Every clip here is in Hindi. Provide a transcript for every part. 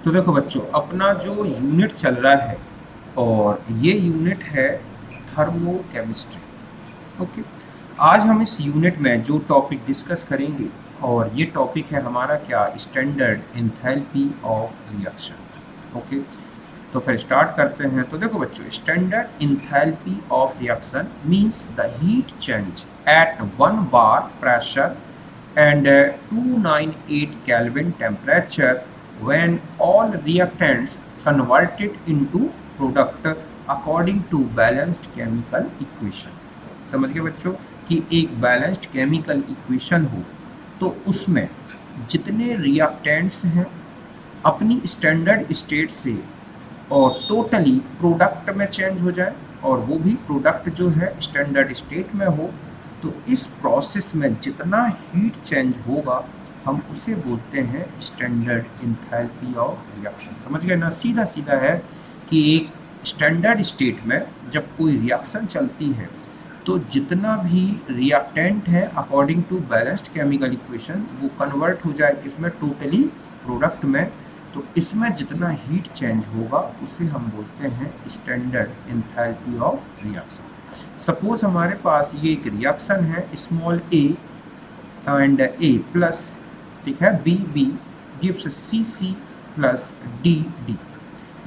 तो देखो बच्चों, अपना जो यूनिट चल रहा है और ये यूनिट है थर्मोकेमिस्ट्री। ओके। आज हम इस यूनिट में जो टॉपिक डिस्कस करेंगे, और ये टॉपिक है हमारा क्या, standard enthalpy of reaction. Okay. तो फिर स्टार्ट करते हैं। तो देखो बच्चों, standard enthalpy of reaction means the heat change at 1 bar pressure and 298 Kelvin temperature when all reactants converted into product according to balanced chemical equation। समझ गए बच्चों कि एक बैलेंस्ड केमिकल इक्वेशन हो तो उसमें जितने रिएक्टेंट्स हैं अपनी स्टैंडर्ड स्टेट से और टोटली प्रोडक्ट में चेंज हो जाए, और वो भी प्रोडक्ट जो है स्टैंडर्ड स्टेट में हो, तो इस प्रोसेस में जितना हीट चेंज होगा हम उसे बोलते हैं स्टैंडर्ड इंथैल्पी ऑफ रिएक्शन। समझ गए ना? सीधा सीधा है कि एक स्टैंडर्ड स्टेट में जब कोई रिएक्शन चलती है तो जितना भी रिएक्टेंट है according to balanced chemical equation वो कन्वर्ट हो जाए इसमें टोटली प्रोडक्ट में। तो इसमें जितना हीट चेंज होगा उसे हम बोलते हैं standard enthalpy of reaction. Suppose हमारे पास ये एक रिएक्शन है, small a and A plus, ठीक है, b B gives c C plus d D.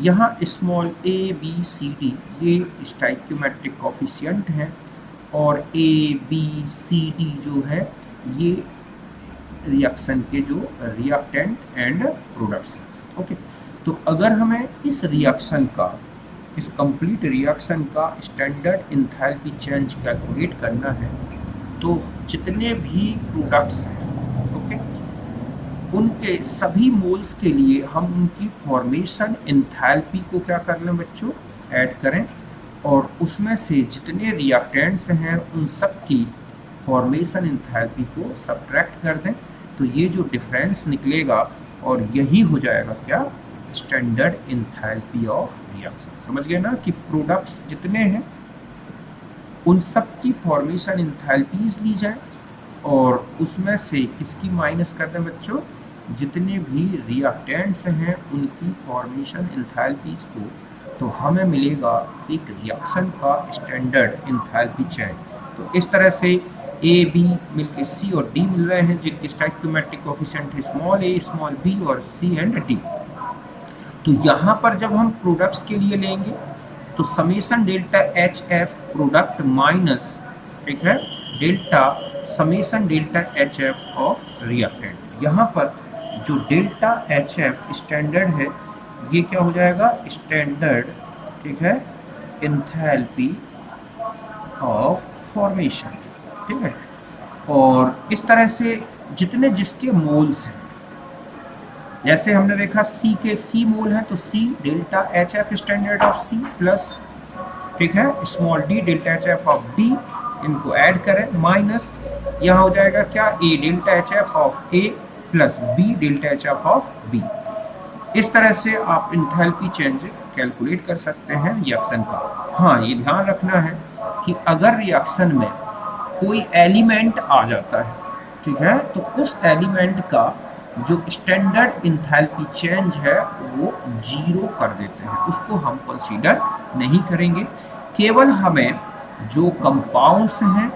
यहाँ small a b c d ये स्टोइकियोमेट्रिक कोफिशिएंट हैं, और ए बी सी डी जो है ये रिएक्शन के जो रिएक्टेंट एंड प्रोडक्ट्स हैं। ओके। तो अगर हमें इस रिएक्शन का, इस कंप्लीट रिएक्शन का स्टैंडर्ड इंथैल्पी चेंज कैलकुलेट करना है तो जितने भी प्रोडक्ट्स हैं, ओके, उनके सभी मोल्स के लिए हम उनकी फॉर्मेशन इंथैल्पी को क्या कर लें बच्चों, ऐड करें, और उसमें से जितने रिएक्टेंट्स हैं उन सब की फॉर्मेशन इंथैल्पी को सब्ट्रैक्ट कर दें। तो ये जो डिफरेंस निकलेगा और यही हो जाएगा क्या, स्टैंडर्ड इंथैल्पी ऑफ रिएक्शन। समझ गए ना कि प्रोडक्ट्स जितने हैं उन सब की फॉर्मेशन इंथैल्पीज ली जाए और उसमें से किसकी माइनस कर दें बच्चों, जितने भी रिएक्टेंट्स हैं उनकी फॉर्मेशन इंथैल्पीज को, तो हमें मिलेगा एक रिएक्शन का स्टैंडर्ड इंथैल्पी चेंज। तो इस तरह से ए बी मिलके सी और डी मिल रहे हैं जिनके स्टोइकियोमेट्रिक कोएफिशिएंट है स्मॉल ए स्मॉल बी और सी एंड डी। तो यहाँ पर जब हम प्रोडक्ट्स के लिए लेंगे तो summation delta H F product minus, ठीक है, delta summation delta H F of reactant. यहाँ पर जो डेल्टा एच एफ स्टैंडर्ड है ये क्या हो जाएगा, स्टैंडर्ड, ठीक है, इंथैल्पी ऑफ फॉर्मेशन, ठीक है। और इस तरह से जितने जिसके मोल्स हैं, जैसे हमने देखा सी के सी मोल है तो C delta H F standard of C plus, ठीक है, small d delta H F of B, इनको ऐड करें माइनस, यहाँ हो जाएगा क्या, A delta H F of A plus B delta H F of B. इस तरह से आप इंथैल्पी चेंज कैलकुलेट कर सकते हैं रिएक्शन का। हाँ, ये ध्यान रखना है कि अगर रिएक्शन में कोई एलिमेंट आ जाता है, ठीक है, तो उस एलिमेंट का जो स्टैंडर्ड इंथैल्पी चेंज है वो 0 कर देते हैं, उसको हम कंसीडर नहीं करेंगे। केवल हमें जो कंपाउंड्स हैं,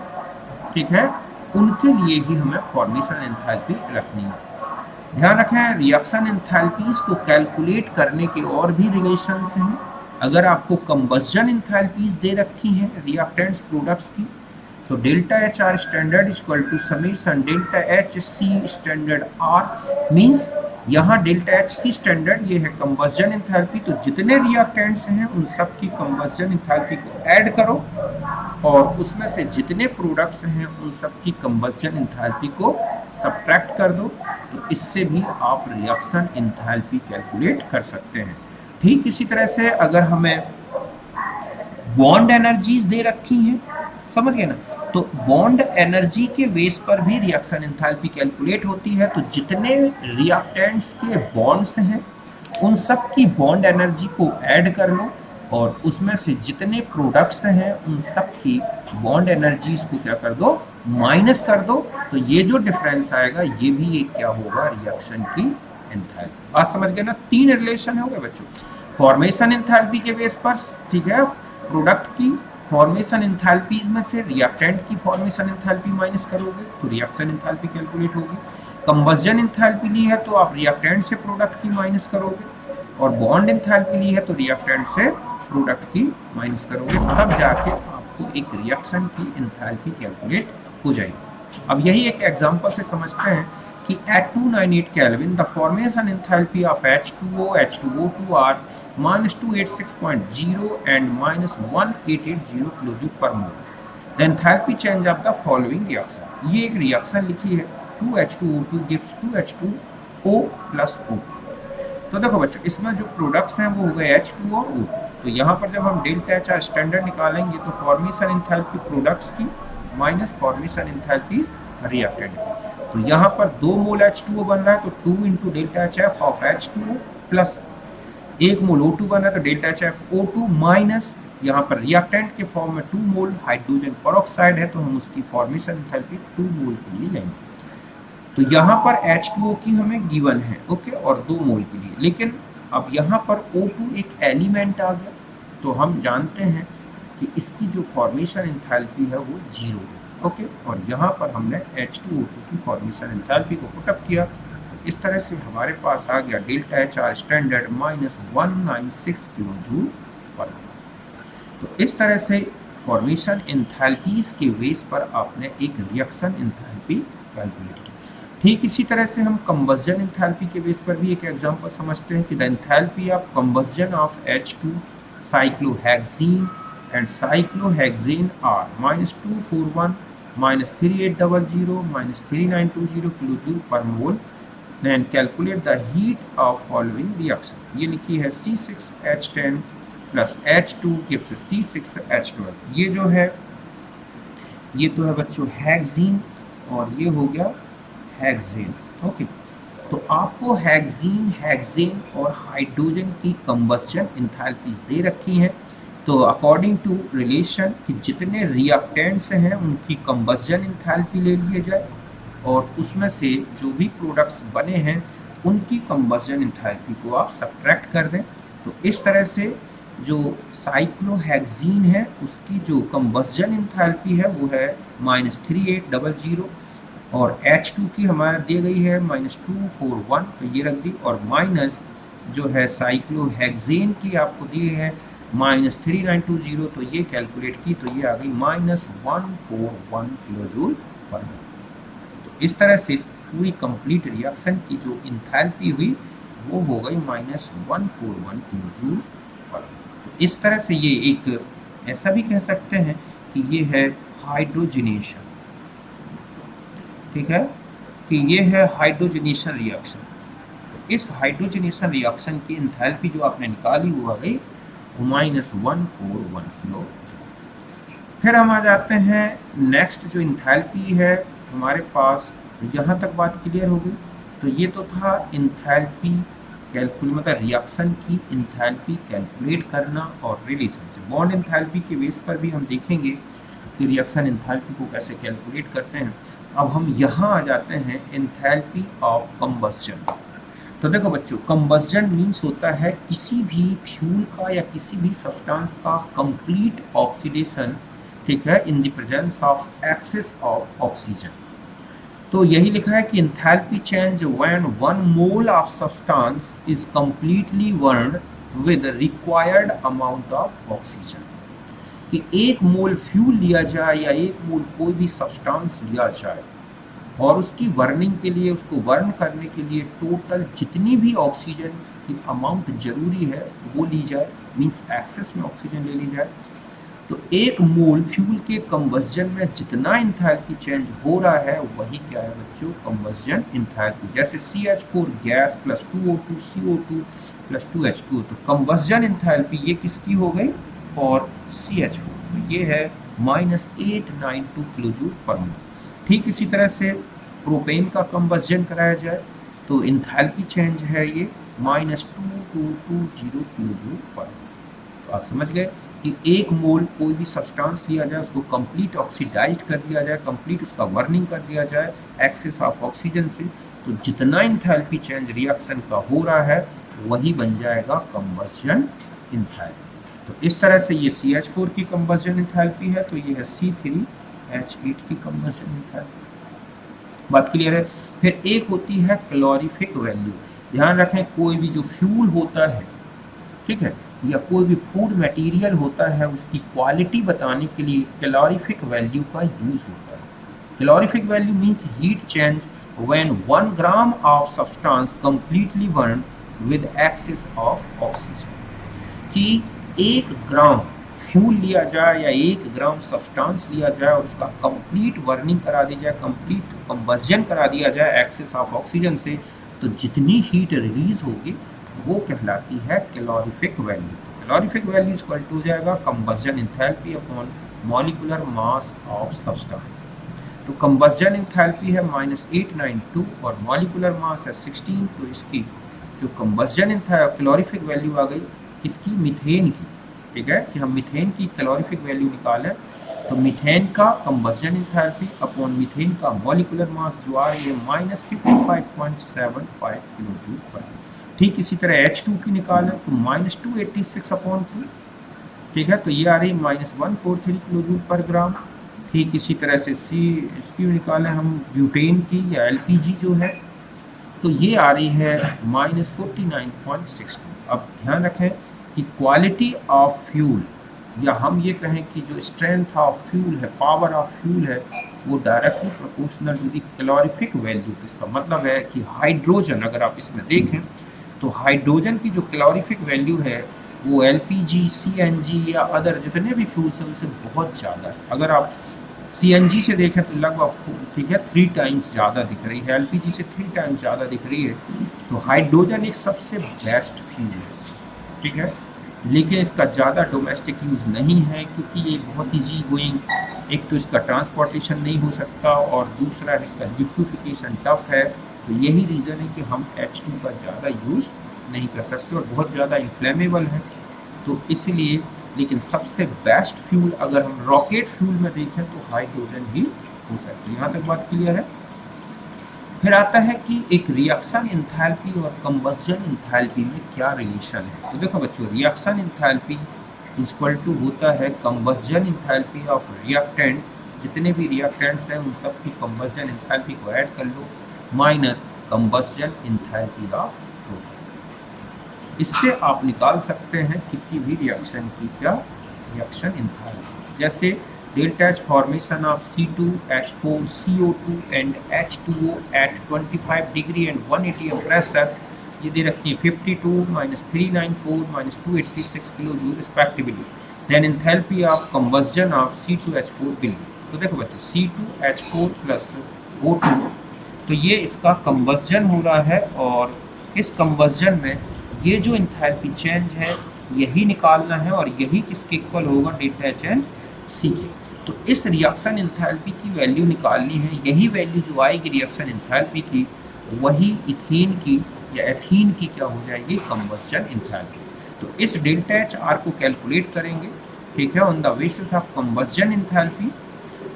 ठीक है, उनके लिए ही हमें फॉर्मेशन एंथैल्पी रखनी है। ध्यान रखें, रिएक्शन एंथैल्पीज को कैलकुलेट करने के और भी रिलेशंस हैं। अगर आपको कंबस्जन एंथैल्पीज दे रखी हैं रिएक्टेंट्स प्रोडक्ट्स की, तो delta H R standard equal to summation delta H C standard R, means यहाँ डेल्टा एच सी स्टैंडर्ड ये है कंबस्जन एंथैल्पी, तो जितने रिएक्टेंट्स हैं उन सब की कंबस्जन एंथैल्पी को ऐड करो और उसमें से जितने प्रोडक्ट्स हैं उन सब की कंबस्जन एंथैल्पी को सब्ट्रैक्ट कर दो। तो इससे भी आप रिएक्शन एंथैल्पी कैलकुलेट कर सकते हैं। ठीक इसी तरह से अगर हमें बॉन्ड एनर्जीज दे रखी हैं, समझ गए ना, तो बॉन्ड एनर्जी के बेस पर भी रिएक्शन एंथैल्पी कैलकुलेट होती है। तो जितने रिएक्टेंट्स के बॉन्ड्स हैं उन सब की बॉन्ड एनर्जी को ऐड कर लो और उसमें से जितने प्रोडक्ट्स हैं उन सब की बॉन्ड एनर्जीज को क्या कर दो, माइनस कर दो। तो ये जो डिफरेंस आएगा ये भी एक क्या होगा, रिएक्शन की एंथैल्पी। बात समझ गए ना, तीन रिलेशन हो गए बच्चों, फॉर्मेशन एंथैल्पी के बेस पर, ठीक है, प्रोडक्ट की फॉर्मेशन एंथैल्पीज में से रिएक्टेंट की फॉर्मेशन एंथैल्पी माइनस करोगे तो रिएक्शन एंथैल्पी कैलकुलेट होगी। कंबस्जन एंथैल्पी ली है तो आप रिएक्टेंट से प्रोडक्ट की माइनस करोगे, और बॉन्ड एंथैल्पी ली है तो रिएक्टेंट से प्रोडक्ट की माइनस करोगे, तब जाके आपको एक रिएक्शन की एंथैल्पी कैलकुलेट हो जाएगी। अब यही एक एग्जांपल से समझते हैं कि at 298 Kelvin the formation enthalpy of H2O H2O2 are -286.0 and -1880 kilojoule per mole. The enthalpy change of the following reaction. ये एक रिएक्शन लिखी है, 2H2O2 gives 2H2O plus O। तो देखो बच्चों, इसमें जो प्रोडक्ट्स हैं वो हो गए H2 और O। तो यहाँ पर जब हम डेल्टा H आर स्टैंडर्ड निकालेंगे तो फॉर्मेशन एंथैल्पी प्रोडक्ट्स की माइनस फॉर्मेशन एंथैल्पी रिएक्टेंट की। तो यहाँ पर 2 मोल H2O बन रहा है तो 2 into delta HF of H2O plus 1 mole O2 बन रहा है तो डेल्टा HF O2 माइनस यहाँ पर रिएक्टेंट के फॉर्म में 2 मोल हाइड्रोजन पेरोक्साइड है तो हम उसकी फॉर्मेशन एंथैल्पी 2 मोल के लिए लेंगे। तो यहाँ पर H2O की हमें गिवन है, ओके, और 2 मोल के लिए, लेकिन अब यहाँ पर O2 एक एलिमेंट आ गया तो हम जानते हैं कि इसकी जो फॉर्मेशन एंथैल्पी है वो 0 है, ओके, और यहाँ पर हमने H2O2 की फॉर्मेशन एंथैल्पी को पुटअप किया, इस तरह से हमारे पास आ गया delta H R standard -196 kilo joule पर। तो इस तरह से फॉर्मेशन एंथैल्पीज के बेस पर आपने एक रिएक्शन एंथैल्पी कैलकुलेट की। ठीक इसी तरह से हम कंबस्जन एंथैल्पी के बेस पर भी एक एग्जांपल समझते हैं कि the enthalpy of combustion of H2 cyclohexene and cyclohexane are -241 -3800 -3920 kilo joule per mole. Then calculate the heat of following reaction. ये लिखी है C6H10 plus H2 gives C6H12। ये जो है ये तो है बच्चों हेक्सीन और ये हो गया हेक्सेन, ओके। तो आपको हेक्सीन, हेक्सेन और हाइड्रोजन की कंबस्चन एंथैल्पीज दे रखी हैं। तो अकॉर्डिंग टू रिलेशन कि जितने रिएक्टेंट्स हैं उनकी कंबस्चन एंथैल्पी ले लिए जाए और उसमें से जो भी प्रोडक्ट्स बने हैं उनकी कंबस्चन एंथैल्पी को आप सब्ट्रैक्ट कर दें। तो इस तरह से जो साइक्लोहेक्सीन है उसकी जो कंबस्चन एंथैल्पी है वो है -3800 और H2 की हमारा दी गई है -241, तो ये रख दी, और माइनस जो है साइक्लोहेक्सेन की आपको दी है -3920, तो ये कैलकुलेट की तो ये आ गई -141 किलो जूल पर मोल। तो इस तरह से पूरी कंप्लीट रिएक्शन की जो इंथैल्पी हुई वो हो गई -141 किलो जूल पर। तो इस तरह से ये एक ऐसा भी कह सकते हैं कि ये है हाइड्रोजनेशन, ठीक है, कि ये है हाइड्रोजनेशन रिएक्शन। तो इस हाइड्रोजनेशन रिएक्शन की इंथैल्पी जो आपने निकाली वो आ गई -141 किलो जूल। फिर हम आ जाते हैं नेक्स्ट जो इंथैल्पी है हमारे पास, यहाँ तक बात क्लियर हो गई। तो ये तो था इंथैल्पी कैलकुलेट, मतलब रिएक्शन की इंथैल्पी कैलकुलेट करना और रिलेशन से। बॉन्ड इंथैल्पी के बेस पर भी हम देखेंगे कि रिएक्शन इंथैल्पी को कैसे कैलकुलेट करते हैं। अब हम यहाँ आ जाते हैं इंथैल्पी ऑफ कंबस्चन। तो देखो बच्चों, कंबस्चन मीन्स होता है किसी भी फ्यूल का या किसी भी सब्सटेंस का कंप्लीट ऑक्सीडेशन, ठीक है, in the presence of excess of oxygen. तो यही लिखा है कि enthalpy change when 1 mole of substance is completely burned with required amount of oxygen. कि 1 मोल फ्यूल लिया जाए या 1 मोल कोई भी सब्सटेंस लिया जाए और उसकी बर्निंग के लिए, उसको बर्न करने के लिए टोटल जितनी भी ऑक्सीजन की अमाउंट जरूरी है वो ली जाए, मीन्स एक्सेस में ऑक्सीजन ले ली जाए। तो 1 मोल फ्यूल के कंबस्चन में जितना इंथैल्पी चेंज हो रहा है वही क्या है बच्चों, कंबस्चन इंथैल्पी। जैसे CH4 gas plus 2O2 CO2 plus 2H2, तो कंबस्चन इंथैल्पी ये किसकी हो गई, और CH4, तो ये है -892 किलो जूल पर मोल। ठीक इसी तरह से प्रोपेन का कंबस्चन कराया जाए तो इंथैल्पी चेंज है ये -2220 किलो जूल पर। तो आप समझ गए कि 1 मोल कोई भी सब्सटेंस लिया जाए, उसको कंप्लीट ऑक्सीडाइज कर दिया जाए, कंप्लीट उसका बर्निंग कर दिया जाए एक्सेस ऑफ ऑक्सीजन से, तो जितना इंथैल्पी चेंज रिएक्शन का हो रहा है वही बन जाएगा कंबस्जन इंथैल्पी। तो इस तरह से ये CH4 की कंबस्जन इंथैल्पी है, तो ये है C3H8 की कंबस्जन इंथैल्पी। बात क्लियर है। फिर एक होती है कैलोरीफिक वैल्यू। ध्यान रखें, कोई भी जो फ्यूल होता है, ठीक है, या कोई भी फूड मटेरियल होता है, उसकी क्वालिटी बताने के लिए कैलोरीफिक वैल्यू का यूज होता है। Calorific value means heat change when 1 gram of substance completely burn with excess of oxygen. कि 1 ग्राम फ्यूल लिया जाए या 1 ग्राम सब्सटेंस लिया जाए और उसका कंप्लीट बर्निंग करा दी जाए, कंप्लीट कंबस्जन करा दिया जाए एक्सेस ऑफ ऑक्सीजन से, तो जितनी हीट रिलीज होगी वो कहलाती है calorific value. Calorific value equal to हो जाएगा combustion enthalpy upon molecular mass of substance. तो कंबस्जन इंथैल्पी है -892 और मॉलिक्यूलर मास है 16, तो इसकी जो कंबस्जन कैलोरीफिक वैल्यू आ गई किसकी, मीथेन की। ठीक है, कि हम मीथेन की कैलोरीफिक वैल्यू निकालें तो मीथेन का कंबस्जन इंथैल्पी अपॉन मीथेन का मॉलिक्यूलर मास जो आ रही है -55.75 किलो जूल पर। ठीक इसी तरह H2 की निकालें तो -286 अपॉन 2, ठीक है, तो ये आ रही -143 किलो जूल पर ग्राम। ठीक इसी तरह से इसकी निकालें हम ब्यूटेन की या LPG जो है, तो ये आ रही है -49.62। अब ध्यान रखें कि क्वालिटी ऑफ फ्यूल या हम ये कहें कि जो स्ट्रेंथ ऑफ फ्यूल है, पावर ऑफ फ्यूल है, वो directly proportional to the calorific value. इसका मतलब है कि हाइड्रोजन, अगर आप इसमें देखें तो हाइड्रोजन की जो कैलोरीफिक वैल्यू है वो LPG, CNG या अदर जितने भी फ्यूल्स हैं उससे बहुत ज़्यादा है। अगर आप CNG से देखें तो लगभग, ठीक है, 3 टाइम्स ज़्यादा दिख रही है, LPG से 3 टाइम्स ज़्यादा दिख रही है। तो हाइड्रोजन एक सबसे बेस्ट फ्यूल है, ठीक है, लेकिन इसका ज़्यादा डोमेस्टिक यूज़ नहीं है क्योंकि ये बहुत ईजी गोइंग, एक तो इसका ट्रांसपोर्टेशन नहीं हो सकता और दूसरा इसका लिक्विफिकेशन टफ है। तो यही रीज़न है कि हम H2 का ज़्यादा यूज़ नहीं कर सकते और बहुत ज़्यादा इन्फ्लेमेबल है, तो इसलिए। लेकिन सबसे बेस्ट फ्यूल अगर हम रॉकेट फ्यूल में देखें तो हाइड्रोजन ही होता है। तो यहाँ तक बात क्लियर है। फिर आता है कि एक रिएक्शन इंथैल्पी और कंबस्जन इंथैल्पी में क्या रिलेशन है। तो देखो बच्चों, रिएक्शन इंथैल्पी इक्वल टू होता है कंबस्जन इंथैल्पी ऑफ रिएक्टेंट। जितने भी रिएक्टेंट्स हैं उन सब की कंबस्जन इंथैल्पी को ऐड कर लो माइनस कंबस्जन इंथैल्पी ऑफ टोटल। इससे आप निकाल सकते हैं किसी भी रिएक्शन की क्या रिएक्शन इंथैल्पी। जैसे delta H formation of C2H4 CO2 and H2O at 25 degree and 1 atm pressure, ये दे रखी है 52 -394 -286 kilo joule respectively. Then enthalpy of combustion of C2H4 will be, तो देखो बच्चों C2H4 प्लस O2, तो ये इसका कंबस्जन हो रहा है और इस कंबस्जन में ये जो एंथैल्पी चेंज है यही निकालना है और यही किसके इक्वल होगा, डेल्टा एच एंड सी के। तो इस रिएक्शन एंथैल्पी की वैल्यू निकालनी है, यही वैल्यू जो आएगी रिएक्शन एंथैल्पी की वही इथेन की या एथीन की क्या हो जाएगी, कंबस्जन एंथैल्पी। तो इस डेल्टा एच आर को कैलकुलेट करेंगे, ठीक है, on the basis of combustion enthalpy,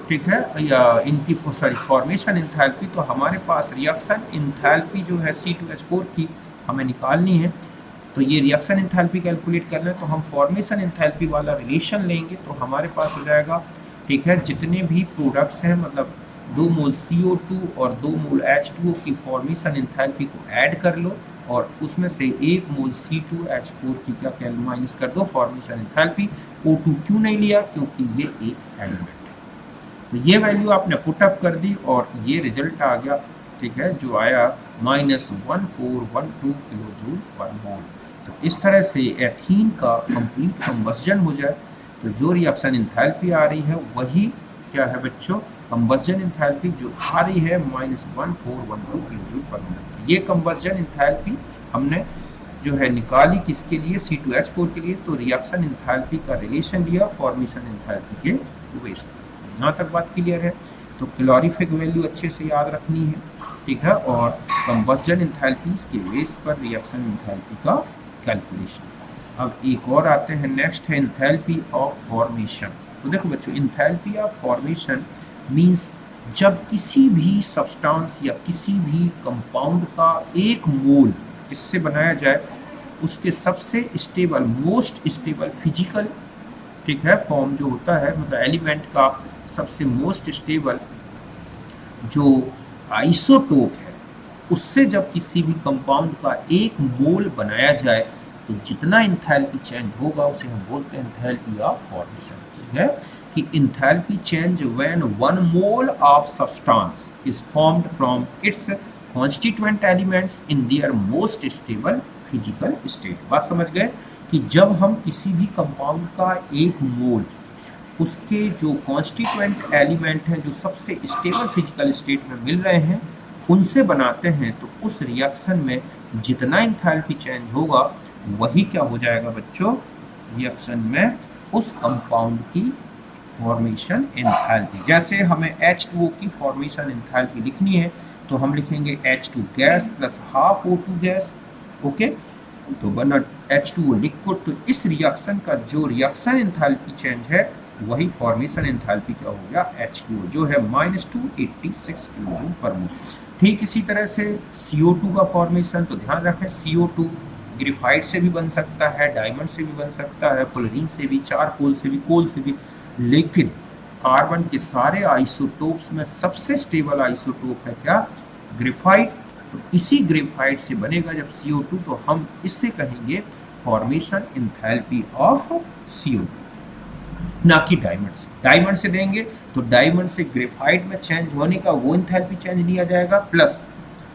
ठीक है, या इनकी सॉरी फॉर्मेशन एंथैल्पी। तो हमारे पास रिएक्शन एंथैल्पी जो है C2H4 की हमें निकालनी है, तो ये रिएक्शन एंथैल्पी कैलकुलेट करना है तो हम फॉर्मेशन एंथैल्पी वाला रिलेशन लेंगे। तो हमारे पास हो जाएगा, ठीक है, जितने भी प्रोडक्ट्स हैं मतलब 2 मोल CO2 और 2 मोल H2O की फॉर्मेशन एंथैल्पी को ऐड कर लो और उसमें से 1 मोल C2H4 की क्या माइनस कर दो फॉर्मेशन एंथैल्पी। O2 क्यों नहीं लिया, क्योंकि ये एक एलिमेंट है। तो ये वैल्यू आपने पुटअप कर दी और ये रिजल्ट आ गया, ठीक है, जो आया -1412 किलो जूल पर मोल। तो इस तरह से एथीन का कंप्लीट कंबस्जन हो जाए तो जो रिएक्शन एंथैल्पी आ रही है वही क्या है बच्चों, कंबस्जन एंथैल्पी जो आ रही है -1412 किलो जूल पर मोल। ये कंबस्जन एंथैल्पी हमने जो है निकाली किसके लिए, C2H4 के लिए। तो रिएक्शन एंथैल्पी का रिलेशन लिया फॉर्मेशन एंथैल्पी के वेस्ट। यहाँ तक बात क्लियर है। तो कैलोरीफिक वैल्यू अच्छे से याद रखनी है, ठीक है, और कंबस्जन एंथैल्पीज के बेस पर रिएक्शन एंथैल्पी का कैलकुलेशन। अब एक और आते हैं, नेक्स्ट है एंथैल्पी ऑफ फॉर्मेशन। तो देखो बच्चों, एंथैल्पी ऑफ फॉर्मेशन मींस जब किसी भी सब्सटेंस या किसी भी कंपाउंड का एक मोल इससे बनाया जाए, उसके सबसे स्टेबल, मोस्ट स्टेबल फिजिकल, ठीक है, फॉर्म जो होता है, मतलब एलिमेंट का सबसे मोस्ट स्टेबल जो आइसोटोप है, उससे जब किसी भी कंपाउंड का एक मोल बनाया जाए तो जितना इंथैल्पी चेंज होगा उसे हम बोलते हैं इंथैल्पी ऑफ फॉर्मेशन। ठीक है, कि enthalpy change when one mole of substance is formed from its constituent elements in their most stable physical state. बात समझ गए कि जब हम किसी भी कंपाउंड का एक मोल उसके जो कॉन्स्टिट्यूएंट एलिमेंट हैं जो सबसे स्टेबल फिजिकल स्टेट में मिल रहे हैं उनसे बनाते हैं, तो उस रिएक्शन में जितना इंथैल्पी चेंज होगा वही क्या हो जाएगा बच्चों, रिएक्शन में उस कंपाउंड की फॉर्मेशन एंथैल्पी। जैसे हमें H2O की फॉर्मेशन एंथैल्पी लिखनी है तो हम लिखेंगे H2 gas plus half O2 gas. Okay, तो बना H2O लिक्विड। तो इस रिएक्शन का जो रिएक्शन एंथैल्पी चेंज है वही फॉर्मेशन एंथैल्पी क्या हो गया, H2O, जो है -286 किलोजूल पर मोल। ठीक इसी तरह से CO2 का फॉर्मेशन, तो ध्यान रखें CO2 ग्रेफाइट से भी बन सकता है, डायमंड से भी बन सकता है, फ्लोरीन से भी, चारकोल से भी, कोल से भी, लेकिन कार्बन के सारे आइसोटोप्स में सबसे स्टेबल आइसोटोप है क्या, ग्रेफाइट। तो इसी ग्रेफाइट से बनेगा जब CO2, तो हम इससे कहेंगे फॉर्मेशन एंथैल्पी ऑफ CO2, ना कि डायमंड से। डायमंड से देंगे तो डायमंड से ग्रेफाइट में चेंज होने का वो एंथैल्पी चेंज लिया जाएगा, प्लस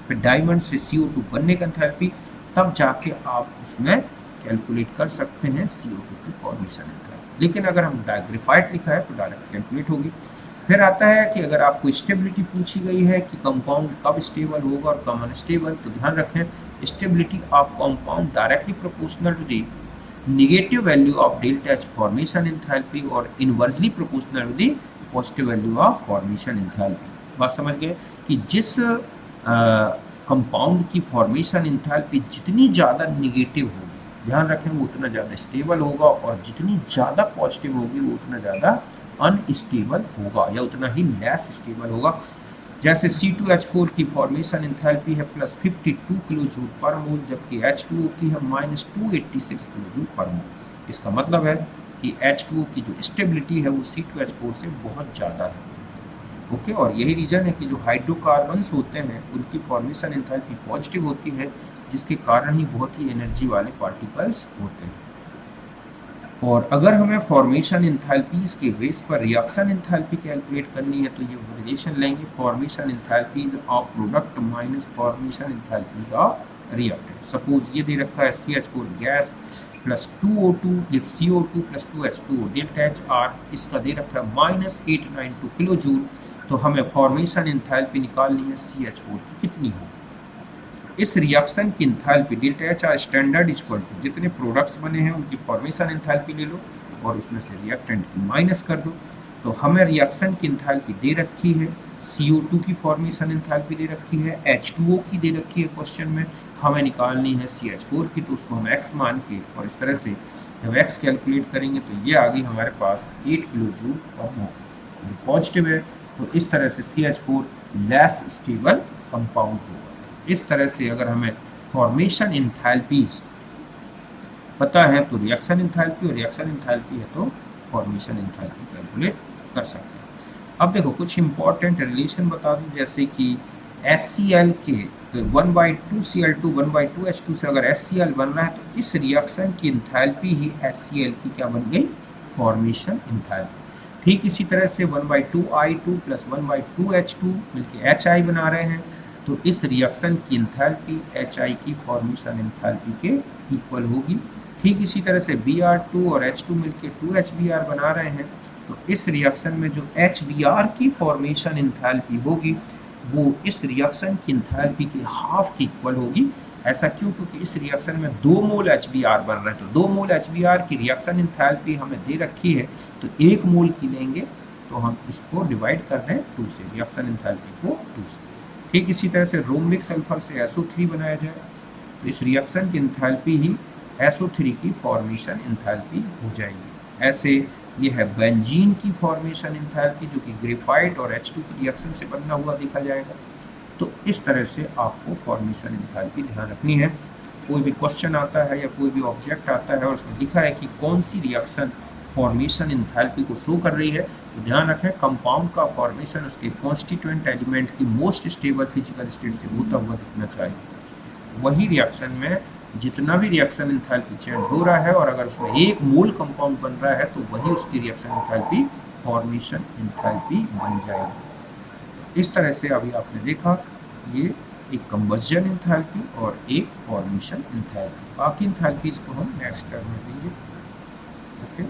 फिर डायमंड से CO2 बनने का एंथैल्पी, तब जाके आप उसमें कैलकुलेट कर सकते हैं CO2 की फॉर्मेशन एंथैल्पी। लेकिन अगर हम ग्रेफाइट लिखा है तो डायरेक्ट कैलकुलेट होगी। फिर आता है कि अगर आपको स्टेबिलिटी पूछी गई है कि कंपाउंड कब स्टेबल होगा और कब अनस्टेबल, तो ध्यान रखें stability of compound directly proportional to the negative value of delta H formation enthalpy और inversely proportional to the positive value of formation enthalpy। बात समझ गए कि जिस कंपाउंड की फॉर्मेशन एंथैल्पी जितनी ज़्यादा निगेटिव होगी, ध्यान रखें, वो उतना ज़्यादा स्टेबल होगा, और जितनी ज़्यादा पॉजिटिव होगी वो उतना ज़्यादा अनस्टेबल होगा या उतना ही लेस स्टेबल होगा। जैसे C2H4 की फॉर्मेशन एंथैल्पी है +52 किलो जूल पर मोल, जबकि H2O की है -286 किलो जूल पर मोल। इसका मतलब है कि H2O की जो स्टेबिलिटी है वो C2H4 से बहुत ज़्यादा है। ओके, और यही रीज़न है कि जो हाइड्रोकार्बन्स होते हैं उनकी फॉर्मेशन एंथैल्पी पॉजिटिव होती है, जिसके कारण ही बहुत ही एनर्जी वाले पार्टिकल्स होते हैं। और अगर हमें फॉर्मेशन एंथैल्पीज के बेस पर रिएक्शन एंथैल्पी कैलकुलेट करनी है तो ये रिलेशन लेंगे, formation enthalpies of product minus formation enthalpies of reactant. Suppose ये दे रखा है CH4 gas plus 2O2 give CO2 plus 2H2O delta H R, इसका दे रखा है -892 किलो जूल। तो हमें फॉर्मेशन एंथैल्पी निकालनी है CH4 की कितनी हो। इस रिएक्शन की enthalpy delta H R standard equal to जितने प्रोडक्ट्स बने हैं उनकी फॉर्मेशन एंथैल्पी ले लो और उसमें से रिएक्टेंट की माइनस कर दो। तो हमें रिएक्शन की एंथैल्पी दे रखी है, CO2 की फॉर्मेशन एंथैल्पी दे रखी है, H2O की दे रखी है क्वेश्चन में, हमें निकालनी है CH4 की, तो उसको हम x मान के और इस तरह से जब x कैलकुलेट करेंगे तो ये आ गई हमारे पास 8 किलो जूल पर मोल, पॉजिटिव है। तो इस तरह से CH4 लेस स्टेबल कंपाउंड होगा। इस तरह से अगर हमें फॉर्मेशन एंथैल्पीज पता है तो रिएक्शन एंथैल्पी, और रिएक्शन एंथैल्पी है तो फॉर्मेशन एंथैल्पी कैलकुलेट कर सकते हैं। अब देखो कुछ इंपॉर्टेंट रिलेशन बता दूं, जैसे कि HCl के 1/2 Cl2 1/2 H2 से अगर HCl बन रहा है तो इस रिएक्शन की एंथैल्पी ही HCl की क्या बन गई, फॉर्मेशन एंथैल्पी। ठीक इसी तरह से 1/2 I2 प्लस 1/2 H2 मिलकर HI बना रहे हैं, तो इस रिएक्शन की एंथैल्पी HI की फॉर्मेशन एंथैल्पी के इक्वल होगी। ठीक इसी तरह से Br2 और H2 मिलकर 2HBr बना रहे हैं, तो इस रिएक्शन में जो HBr की फॉर्मेशन एंथैल्पी होगी वो इस रिएक्शन की एंथैल्पी के हाफ की इक्वल होगी। ऐसा क्यों, क्योंकि इस रिएक्शन में 2 मोल HBr बन रहे हैं, तो 2 मोल HBr की रिएक्शन एंथैल्पी हमें दे रखी है, तो 1 मोल की लेंगे तो हम इसको डिवाइड कर रहे हैं 2 से, रिएक्शन एंथैल्पी को 2 से। ठीक इसी तरह से रोमिक सल्फर से SO3 बनाया जाए तो इस रिएक्शन की एंथैल्पी ही SO3 की फॉर्मेशन एंथैल्पी हो जाएगी। ऐसे ये है बेंजीन की फॉर्मेशन एंथैल्पी जो कि ग्रेफाइट और H2 की रिएक्शन से बना हुआ देखा जाएगा। तो इस तरह से आपको फॉर्मेशन एंथैल्पी ध्यान रखनी है। कोई भी क्वेश्चन आता है या कोई भी ऑब्जेक्ट आता है और उसमें लिखा है कि कौन सी रिएक्शन फॉर्मेशन एंथैल्पी को शो कर रही है, तो ध्यान रखें कंपाउंड का फॉर्मेशन उसके कॉन्स्टिट्यूएंट एलिमेंट की मोस्ट स्टेबल फिजिकल स्टेट से होता हुआ दिखना चाहिए। वही रिएक्शन में जितना भी रिएक्शन एंथैल्पी चेंज हो रहा है और अगर उसमें एक मोल कंपाउंड बन रहा है तो वही उसकी रिएक्शन एंथैल्पी फॉर्मेशन एंथैल्पी बन जाएगी। इस तरह से अभी आपने देखा ये एक कंबस्जन एंथैल्पी और एक फॉर्मेशन एंथैल्पी। बाकी एंथैल्पीज को हम नेक्स्ट टर्म में देंगे। ओके।